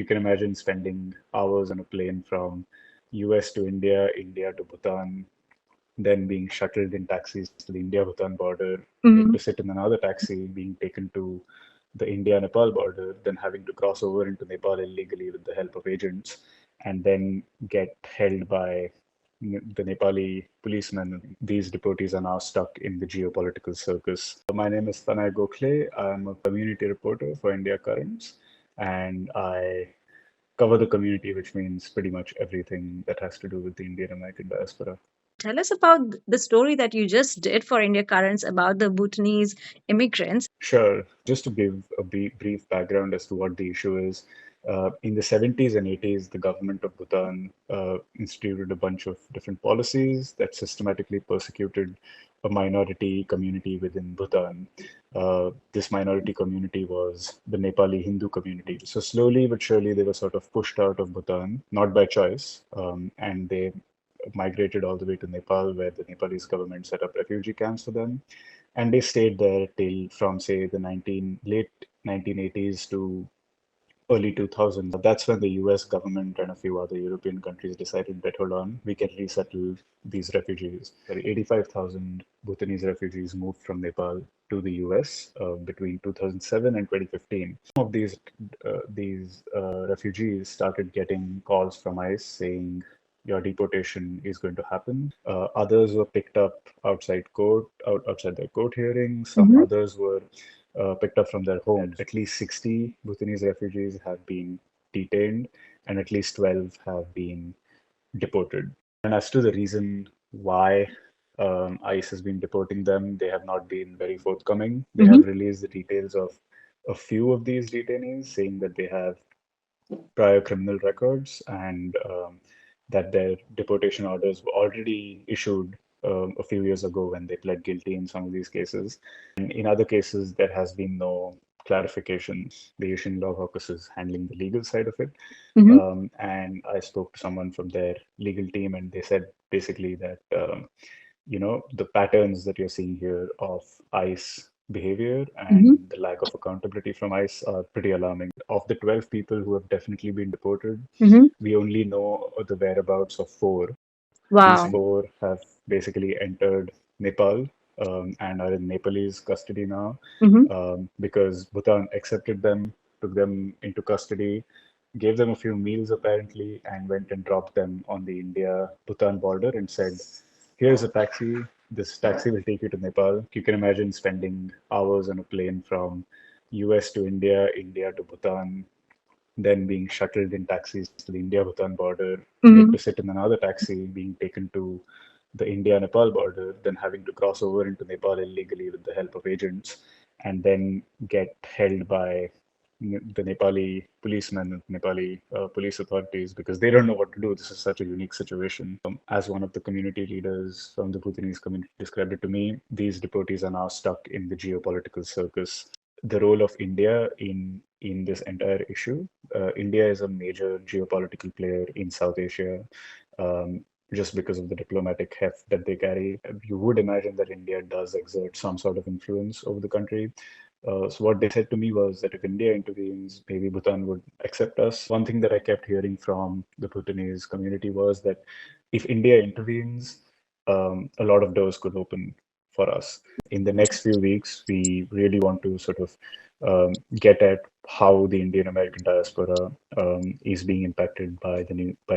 You can imagine spending hours on a plane from US to India, India to Bhutan, then being shuttled in taxis to the India-Bhutan border, to sit in another taxi, being taken to the India-Nepal border, then having to cross over into Nepal illegally with the help of agents, and then get held by the Nepali policemen. These deportees are now stuck in the geopolitical circus. My name is Tanay Gokhale. I'm a community reporter for India Currents, and I cover the community, which means pretty much everything that has to do with the Indian American diaspora. Tell us about the story that you just did for India Currents about the Bhutanese immigrants. Sure. Just to give a brief background as to what the issue is, in the 70s and 80s, the government of Bhutan instituted a bunch of different policies that systematically persecuted a minority community within Bhutan. This minority community was the Nepali Hindu community. So slowly but surely, they were sort of pushed out of Bhutan, not by choice, and they migrated all the way to Nepal, where the Nepalese government set up refugee camps for them, and they stayed there till from say the late 1980s to early 2000s. That's when the US government and a few other European countries decided that, hold on, we can resettle these refugees. 85,000 Bhutanese refugees moved from Nepal to the US between 2007 and 2015. Some of these refugees started getting calls from ICE saying your deportation is going to happen. Others were picked up outside their court hearings. Some Mhm. others were picked up from their homes. At least 60 Bhutanese refugees have been detained, and at least 12 have been deported. And as to the reason why ICE has been deporting them, they have not been very forthcoming. They Mhm. have released the details of a few of these detainees, saying that they have prior criminal records and that their deportation orders were already issued a few years ago when they pled guilty in some of these cases. And in other cases, there has been no clarification. The Asian Law Caucus is handling the legal side of it. Mhm. And I spoke to someone from their legal team, and they said basically that the patterns that you're seeing here of ICE behavior Mhm. and the lack of accountability from ICE are pretty alarming. Of the 12 people who have definitely been deported, Mhm. we only know the whereabouts of four. These Wow. four have basically entered Nepal and are in Nepalese custody now Mhm. because Bhutan accepted them, took them into custody, gave them a few meals apparently, and went and dropped them on the India-Bhutan border and said, here's a taxi. This taxi will take you to Nepal. You can imagine spending hours on a plane from US to India, India to Bhutan, then being shuttled in taxis to the India-Bhutan border, Mhm. to sit in another taxi, being taken to the India-Nepal border, then having to cross over into Nepal illegally with the help of agents, and then get held by the Nepali policemen and Nepali police authorities because they don't know what to do. This is such a unique situation. As one of the community leaders from the Bhutanese community described it to me, these deportees are now stuck in the geopolitical circus. The role of India in this entire issue. India is a major geopolitical player in South Asia. Just because of the diplomatic heft that they carry, you would imagine that India does exert some sort of influence over the country. So what they said to me was that if India intervenes, maybe Bhutan would accept us. One thing that I kept hearing from the Bhutanese community was that if India intervenes, a lot of doors could open for us. In the next few weeks, we really want to sort of get at how the Indian American diaspora is being impacted by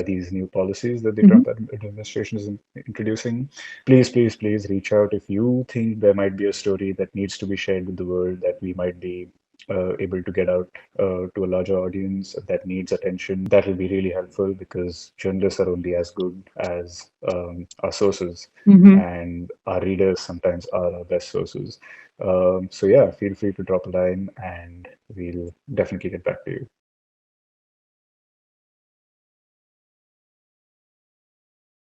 these new policies that the Mhm. Trump administration is introducing. Please, please, please reach out if you think there might be a story that needs to be shared with the world that we might be able to get out to a larger audience that needs attention. That will be really helpful because journalists are only as good as our sources, Mhm. and our readers sometimes are our best sources. So yeah, feel free to drop a line, and we'll definitely get back to you.